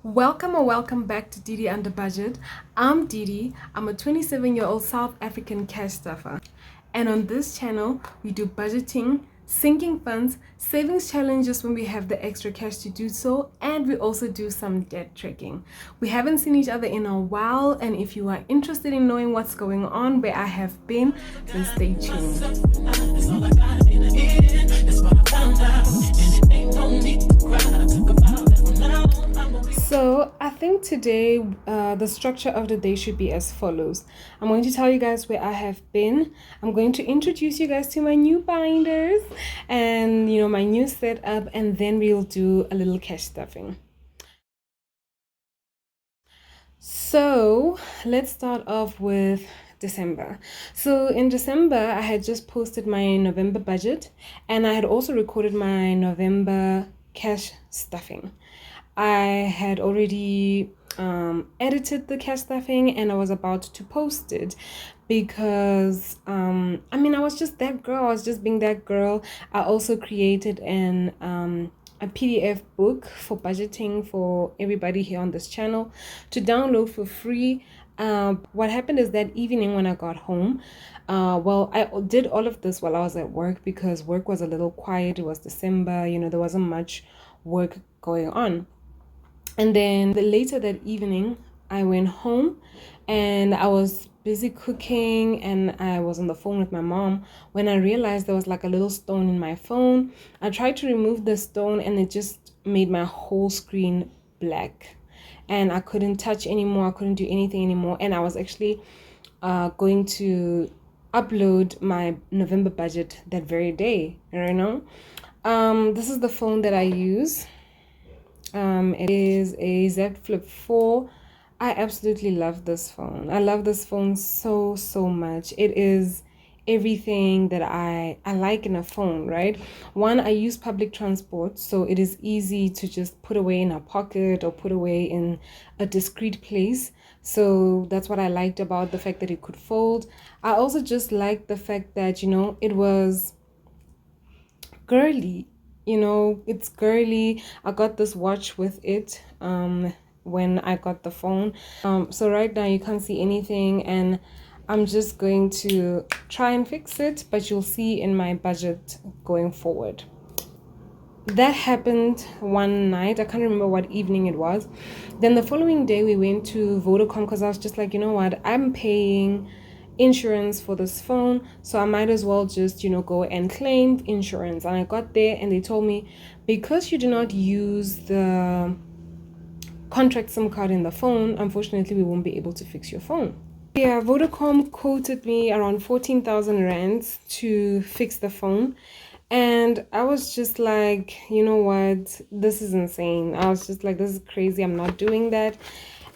Welcome or welcome back to Didi Under Budget. I'm Didi. I'm a 27-year-old South African cash stuffer. And on this channel, we do budgeting, sinking funds, savings challenges when we have the extra cash to do so, and we also do some debt tracking. We haven't seen each other in a while, and if you are interested in knowing what's going on, where I have been, then stay tuned. So I think today the structure of the day should be as follows. I'm going to tell you guys where I have been. I'm going to introduce you guys to my new binders and my new setup, and then we'll do a little cash stuffing. So let's start off with December. So in December, I had just posted my November budget, and I had also recorded my November cash stuffing. I had already edited the cash stuffing, and I was about to post it because I was just that girl. I was just being that girl. I also created a PDF book for budgeting for everybody here on this channel to download for free. What happened is that evening when I got home, I did all of this while I was at work because work was a little quiet. It was December, there wasn't much work going on. And then later that evening, I went home and I was busy cooking and I was on the phone with my mom when I realized there was like a little stone in my phone. I tried to remove the stone and it just made my whole screen black. And I couldn't touch anymore. I couldn't do anything anymore. And I was actually going to upload my November budget that very day, This is the phone that I use. It is a Z Flip 4. I absolutely love this phone. I love this phone so much. It is everything that I like in a phone, right? One, I use public transport, so it is easy to just put away in a pocket or put away in a discreet place. So that's what I liked about the fact that it could fold. I also just liked the fact that, it was girly. It's girly. I got this watch with it when I got the phone. So right now you can't see anything, and I'm just going to try and fix it, but you'll see in my budget going forward. That happened one night. I can't remember what evening it was. Then the following day we went to Vodacom because I was just like, you know what, I'm paying insurance for this phone, so I might as well just go and claim insurance. And I got there and they told me, because you do not use the contract SIM card in the phone, unfortunately we won't be able to fix your phone. Yeah, Vodacom quoted me around 14,000 rands to fix the phone. And I was just like, you know what, this is insane. I was just like, this is crazy. I'm not doing that.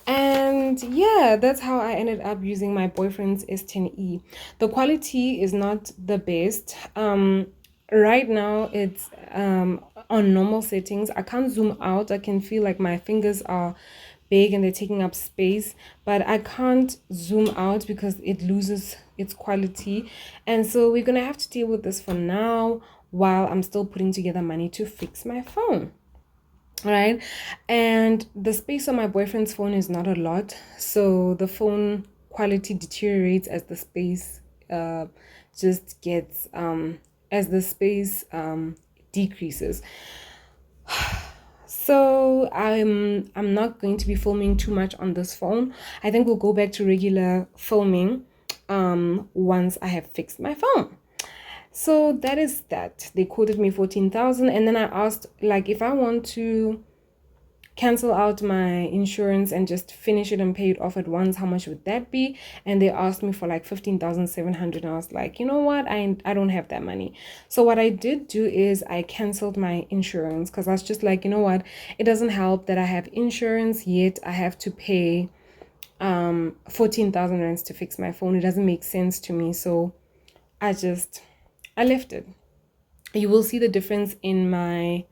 And yeah, that's how I ended up using my boyfriend's S10e. The quality is not the best. Right now it's on normal settings. I can't zoom out. I can feel like my fingers are big and they're taking up space, but I can't zoom out because it loses its quality. And so we're gonna have to deal with this for now while I'm still putting together money to fix my phone. Right, and the space on my boyfriend's phone is not a lot, so the phone quality deteriorates as the space just gets as the space decreases. So I'm not going to be filming too much on this phone. I think we'll go back to regular filming once I have fixed my phone. So that is that. They quoted me 14,000, and then I asked, like, if I want to cancel out my insurance and just finish it and pay it off at once, how much would that be? And they asked me for like 15,700, and I was like, you know what, I don't have that money. So what I did do is I canceled my insurance because I was just like, you know what, it doesn't help that I have insurance yet I have to pay 14,000 rands to fix my phone. It doesn't make sense to me. So I left it. You will see the difference in my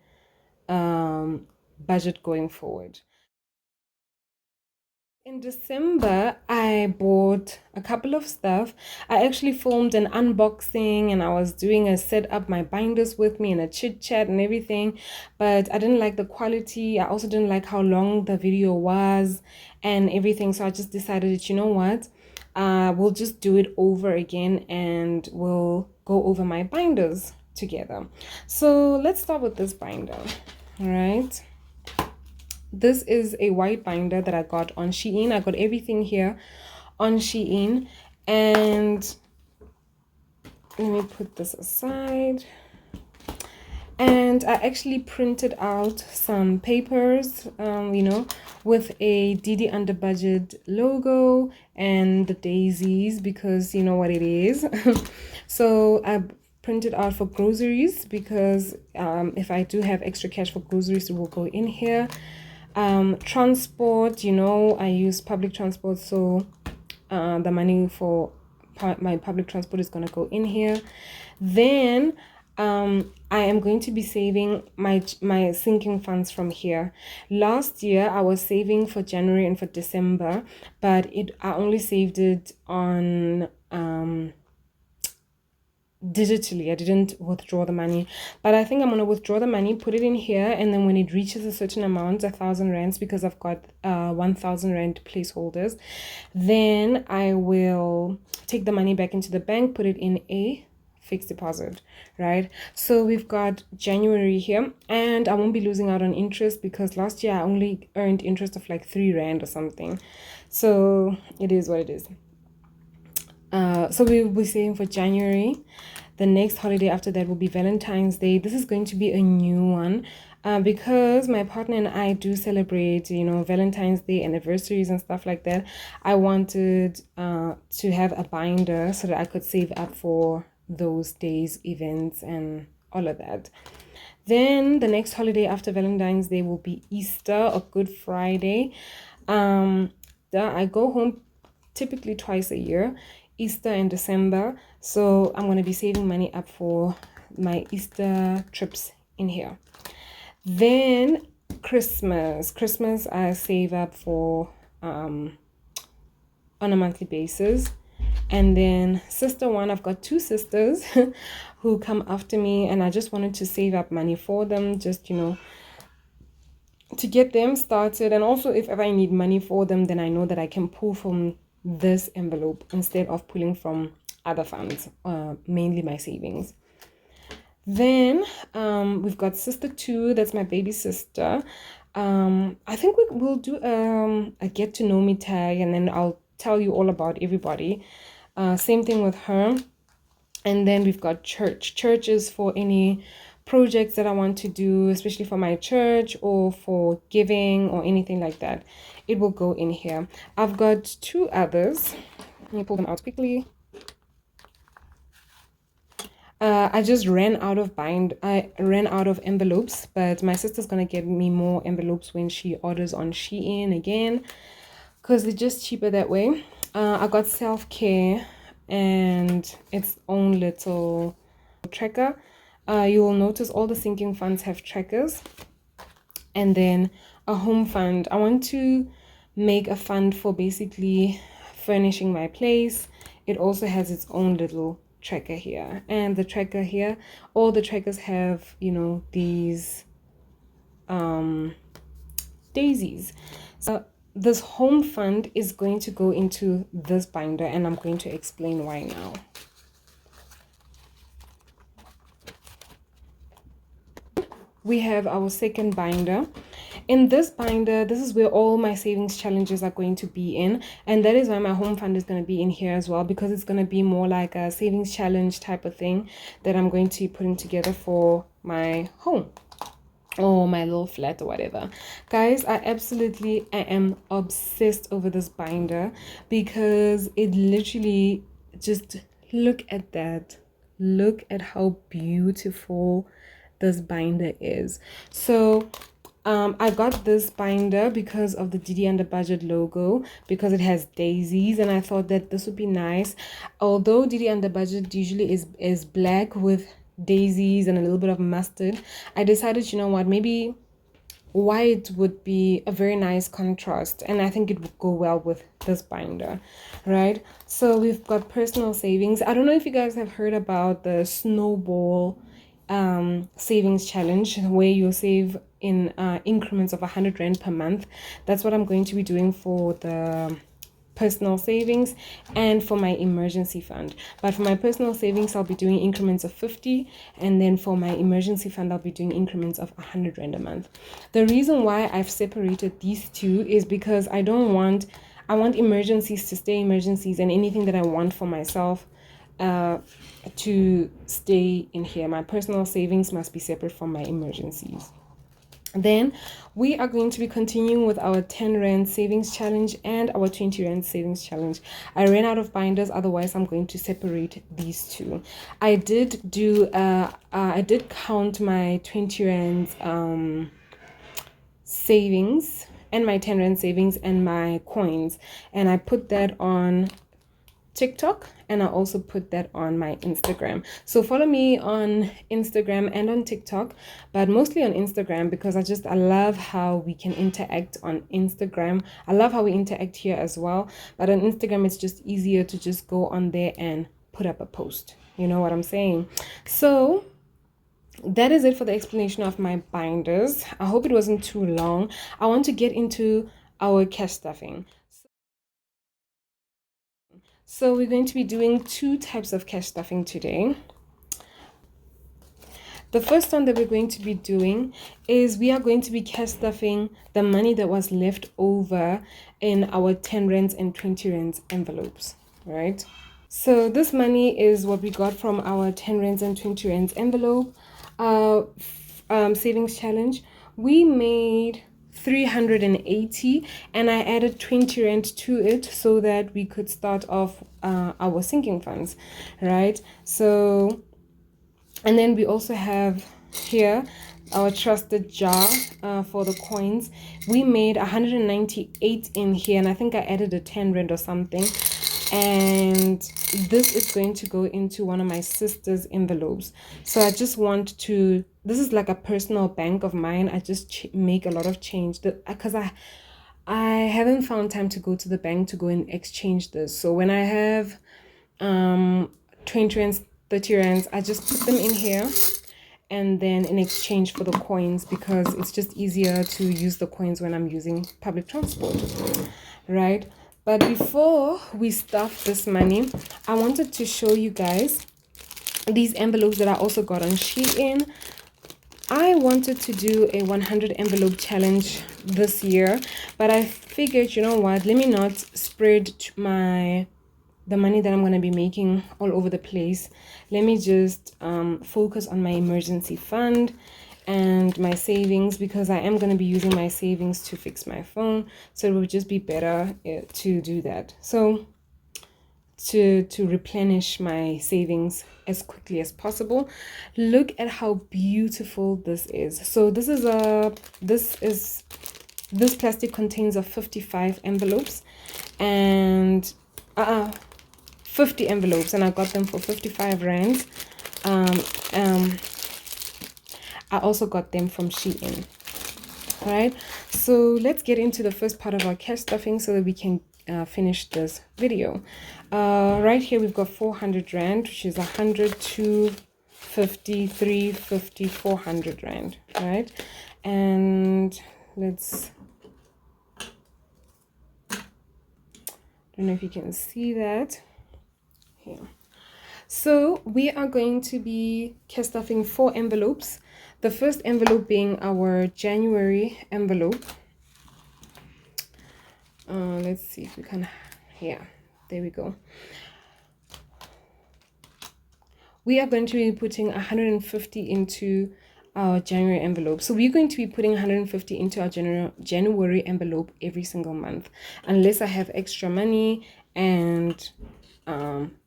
budget going forward. In December, I bought a couple of stuff. I actually filmed an unboxing and I was doing a set up my binders with me and a chit chat and everything, but I didn't like the quality. I also didn't like how long the video was and everything. So I just decided that, you know what? We'll just do it over again and we'll go over my binders together. So let's start with this binder. All right. This is a white binder that I got on Shein. I got everything here on Shein. And let me put this aside. And I actually printed out some papers, with a DD Under Budget logo and the daisies, because you know what it is. So I printed out for groceries because if I do have extra cash for groceries, it will go in here. Transport, I use public transport, so the money for my public transport is going to go in here. Then I am going to be saving my sinking funds from here. Last year I was saving for January and for December, but I only saved it on digitally. I didn't withdraw the money, but I think I'm gonna withdraw the money, put it in here, and then when it reaches a certain amount, 1,000 rands, because I've got 1,000 rand placeholders, then I will take the money back into the bank, put it in a fixed deposit, right? So we've got January here, and I won't be losing out on interest because last year I only earned interest of like 3 rand or something. So it is what it is. So we will be saving for January. The next holiday after that will be Valentine's Day. This is going to be a new one because my partner and I do celebrate, Valentine's Day anniversaries and stuff like that. I wanted to have a binder so that I could save up for those days, events, and all of that. Then the next holiday after Valentine's Day will be Easter or Good Friday. I go home typically twice a year, Easter and December. So I'm going to be saving money up for my Easter trips in here. Then Christmas I save up for on a monthly basis. And then sister one, I've got 2 sisters who come after me, and I just wanted to save up money for them, just to get them started. And also if ever I need money for them, then I know that I can pull from this envelope instead of pulling from other funds, mainly my savings. Then we've got sister 2, that's my baby sister. I think we'll do a get to know me tag, and then I'll tell you all about everybody. Same thing with her. And then we've got church is for any projects that I want to do, especially for my church or for giving or anything like that. It will go in here. I've got 2 others. Let me pull them out quickly. I just ran out of envelopes, but my sister's gonna get me more envelopes when she orders on Shein again, because they're just cheaper that way. I got self-care and its own little tracker. You will notice all the sinking funds have trackers. And then a home fund. I want to make a fund for basically furnishing my place. It also has its own little tracker here, and the tracker here, all the trackers have these daisies. So this home fund is going to go into this binder, and I'm going to explain why now. We have our second binder. In this binder, this is where all my savings challenges are going to be in, and that is why my home fund is going to be in here as well, because it's going to be more like a savings challenge type of thing that I'm going to be putting together for my home or my little flat or whatever. Guys, I am obsessed over this binder because it literally, just look at that. Look at how beautiful this binder is. So I got this binder because of the DD Under Budget logo, because it has daisies, and I thought that this would be nice. Although DD Under Budget usually is black with daisies and a little bit of mustard, I decided, you know what, maybe white would be a very nice contrast, and I think it would go well with this binder, right? So we've got personal savings. I don't know if you guys have heard about the snowball savings challenge, where you save in increments of 100 rand per month. That's what I'm going to be doing for the personal savings and for my emergency fund. But for my personal savings, I'll be doing increments of 50, and then for my emergency fund, I'll be doing increments of 100 rand a month. The reason why I've separated these two is because I want emergencies to stay emergencies, and anything that I want for myself to stay in here. My personal savings must be separate from my emergencies. Then we are going to be continuing with our 10 Rand savings challenge and our 20 Rand savings challenge. I ran out of binders, otherwise I'm going to separate these two. I did count my 20 Rand savings and my 10 Rand savings and my coins, and I put that on TikTok, and I also put that on my Instagram. So follow me on Instagram and on TikTok, but mostly on Instagram, because I love how we can interact on Instagram. I love how we interact here as well, but on Instagram it's just easier to just go on there and put up a post. You know what I'm saying? So that is it for the explanation of my binders. I hope it wasn't too long. I want to get into our cash stuffing. So we're going to be doing two types of cash stuffing today. The first one that we're going to be doing is we are going to be cash stuffing the money that was left over in our 10 rands and 20 rands envelopes, right? So this money is what we got from our 10 rands and 20 rands envelope savings challenge. We made 380, and I added 20 rand to it so that we could start off our sinking funds, right? So, and then we also have here our trusted jar for the coins. We made 198 in here, and I think I added a 10 rand or something, and this is going to go into one of my sister's envelopes. So I just want to, this is like a personal bank of mine. I just make a lot of change because I haven't found time to go to the bank to go and exchange this. So when I have 20 rands, 30 rands, I just put them in here, and then in exchange for the coins, because it's just easier to use the coins when I'm using public transport, right? But before we stuff this money, I wanted to show you guys these envelopes that I also got on Shein. I wanted to do a 100 envelope challenge this year, but I figured, you know what, let me not spread the money that I'm going to be making all over the place. Let me just focus on my emergency fund and my savings, because I am going to be using my savings to fix my phone, so it would just be better to do that. So to replenish my savings as quickly as possible. Look at how beautiful this is. So this plastic contains of 55 envelopes, and 50 envelopes, and I got them for 55 rands. I also got them from Shein. All right, so let's get into the first part of our cash stuffing so that we can finish this video. Right here we've got 400 rand, which is 100, 250, 350, 400 rand, right? And let's, don't know if you can see that here. So we are going to be cash stuffing 4 envelopes. The first envelope being our January envelope. Let's see if we can, yeah, there we go. We are going to be putting 150 into our January envelope. So we're going to be putting 150 into our January envelope every single month, unless I have extra money, and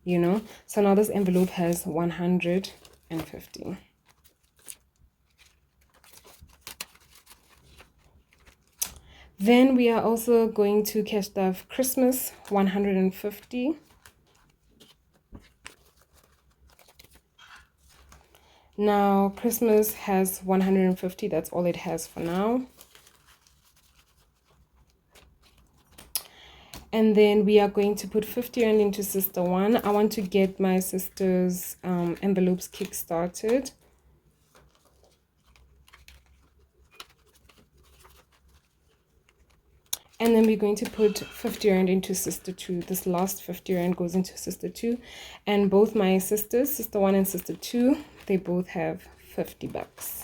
you know. So now this envelope has 150. Then we are also going to cash stuff Christmas, 150. Now Christmas has 150, that's all it has for now. And then we are going to put 50 rand into sister one. I want to get my sister's envelopes kick-started. And then we're going to put 50 rand into sister two. This last 50 rand goes into sister two. And both my sisters, sister one and sister two, they both have 50 bucks.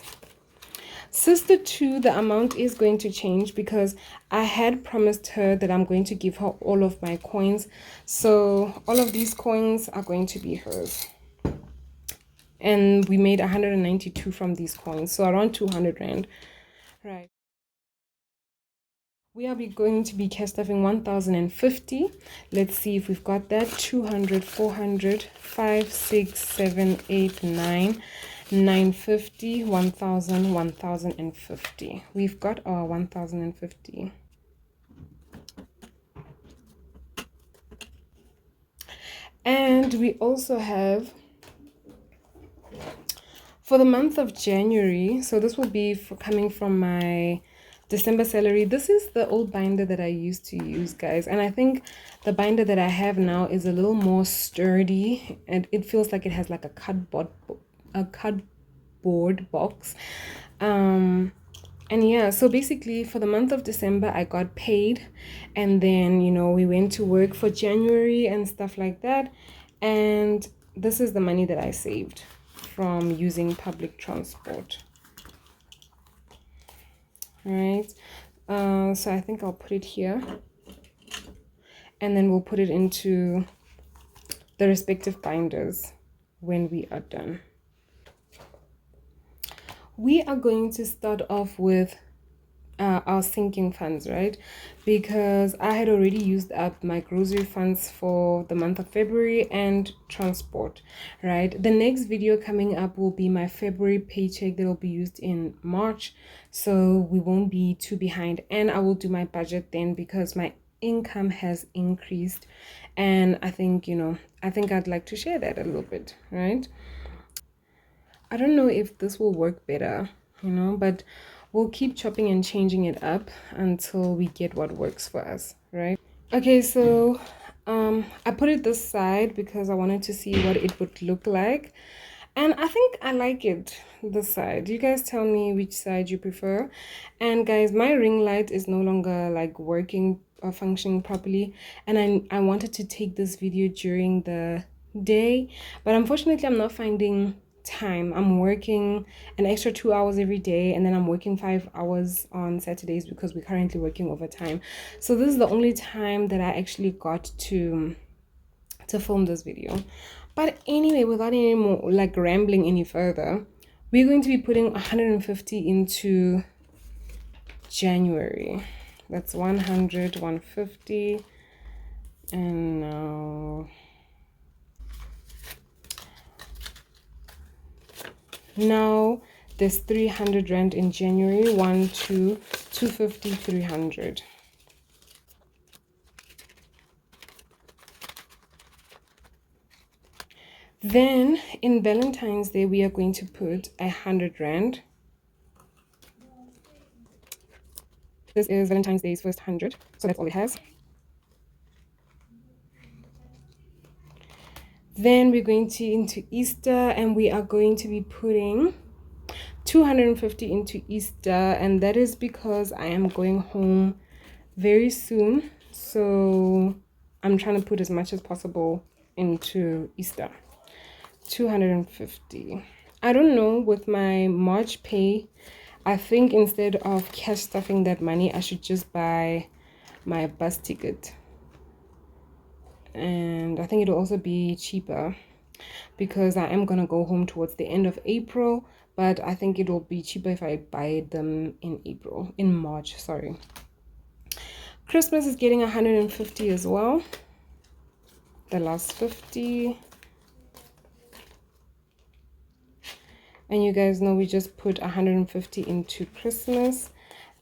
Sister two, the amount is going to change because I had promised her that I'm going to give her all of my coins. So all of these coins are going to be hers. And we made 192 from these coins. So around 200 rand. Right. We are going to be cash stuffing 1050. Let's see if we've got that. 200, 400, 5, 6, 7, 8, 9, 950, 1000, 1050. We've got our 1050. And we also have for the month of January, so this will be coming from my December salary. This is the old binder that I used to use, guys, and I think the binder that I have now is a little more sturdy, and it feels like it has like a cardboard box. And yeah, so basically for the month of December I got paid, and then we went to work for January and stuff like that, and this is the money that I saved from using public transport. All right, so I think I'll put it here, and then we'll put it into the respective binders when we are done. We are going to start off with our sinking funds, right? Because I had already used up my grocery funds for the month of February and transport, right? The next video coming up will be my February paycheck that will be used in March, so we won't be too behind. And I will do my budget then because my income has increased, and I think I'd like to share that a little bit, right? I don't know if this will work better, but we'll keep chopping and changing it up until we get what works for us, right? Okay, so I put it this side because I wanted to see what it would look like. And I think I like it this side. You guys tell me which side you prefer. And guys, my ring light is no longer like working or functioning properly. And I wanted to take this video during the day, but unfortunately I'm not finding time. I'm working an extra 2 hours every day, and then I'm working 5 hours on Saturdays because we're currently working overtime. So this is the only time that I actually got to film this video. But anyway, without any more like rambling any further, we're going to be putting 150 into January. That's 100, 150, and now there's 300 rand in January. 1, 2, 250, 300. Then in Valentine's Day we are going to put 100 rand. This is Valentine's Day's first 100, so that's all it has. Then we're going to into Easter, and we are going to be putting 250 into Easter, and that is because I am going home very soon, so I'm trying to put as much as possible into Easter. 250. I don't know, with my March pay, I think instead of cash stuffing that money, I should just buy my bus ticket, and I think it'll also be cheaper because I am gonna go home towards the end of April, but I think it will be cheaper if I buy them in March, sorry. Christmas is getting 150 as well, the last 50. And you guys know we just put 150 into Christmas.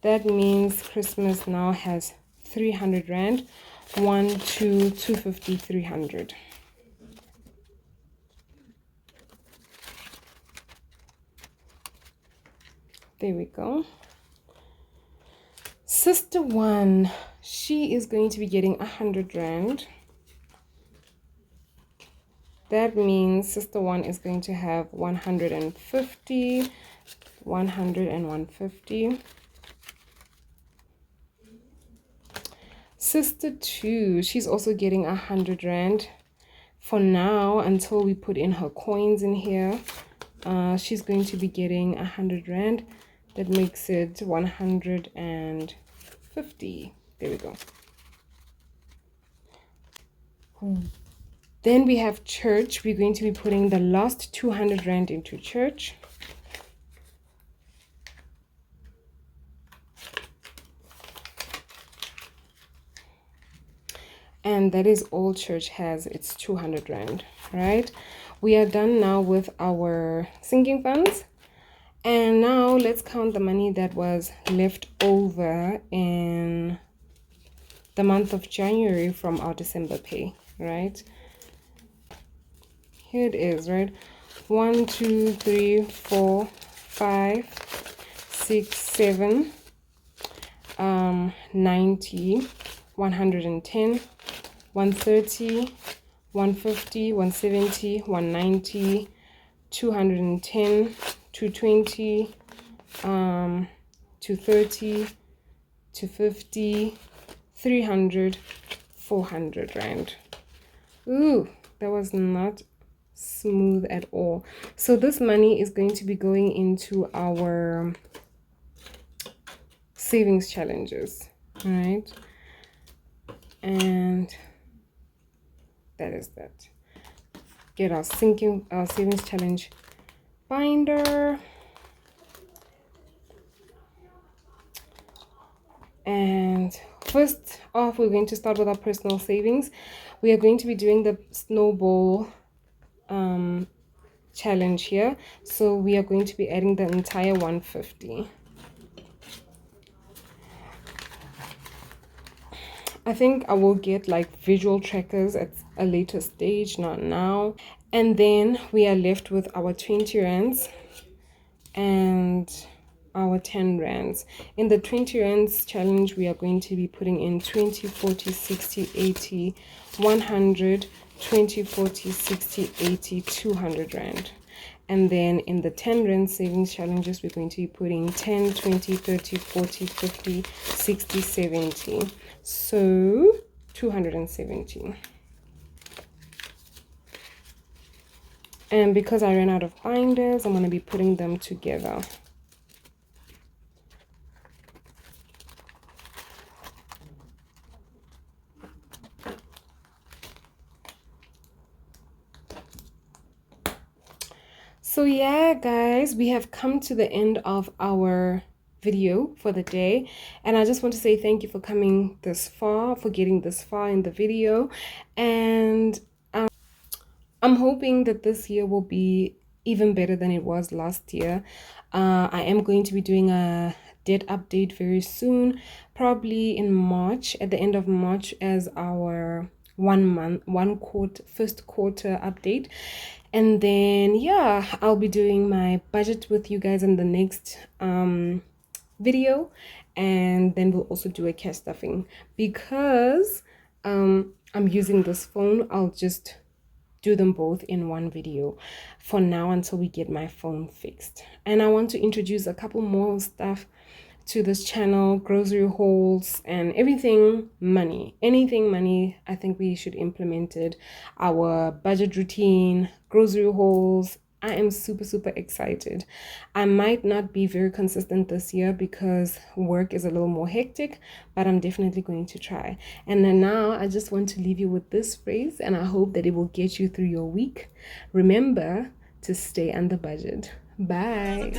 That means Christmas now has 300 rand. 1, 2, 250, 300. There we go. Sister one, she is going to be getting 100 rand. That means sister one is going to have 150, 100 and 150. Sister two, she's also getting 100 rand. For now, until we put in her coins in here, she's going to be getting 100 rand. That makes it 150. There we go. Then we have church. We're going to be putting the last 200 rand into church. And that is all church has. It's 200 rand, right? We are done now with our sinking funds. And now let's count the money that was left over in the month of January from our December pay, right? Here it is, right? 1, 2, 3, 4, 5, 6, 7, 90, 110, 130, 150, 170, 190, 210, 220, 230, 250, 300, 400 rand. Ooh, that was not smooth at all. So this money is going to be going into our savings challenges, right? And that is that. Get our savings challenge binder. And first off, we're going to start with our personal savings. We are going to be doing the snowball challenge here. So we are going to be adding the entire 150. I think I will get like visual trackers at a later stage, not now. And then we are left with our 20 rands and our 10 rands. In the 20 rands challenge, we are going to be putting in 20, 40, 60, 80, 100, 20, 40, 60, 80, 200 rand. And then in the 10 rand savings challenges, we're going to be putting 10, 20, 30, 40, 50, 60, 70. So 270. And because I ran out of binders, I'm going to be putting them together. So yeah, guys, we have come to the end of our video for the day, and I just want to say thank you for coming this far, for getting this far in the video. And I'm hoping that this year will be even better than it was last year. I am going to be doing a debt update very soon, probably in March, at the end of March, as our first quarter update. And then yeah, I'll be doing my budget with you guys in the next video, and then we'll also do a cash stuffing. Because I'm using this phone, I'll just do them both in one video for now until we get my phone fixed. And I want to introduce a couple more stuff to this channel: grocery hauls and everything money, anything money. I think we should implement it. Our budget routine, grocery hauls. I am super excited. I might not be very consistent this year because work is a little more hectic, but I'm definitely going to try. And then now I just want to leave you with this phrase, and I hope that it will get you through your week. Remember to stay under budget. Bye.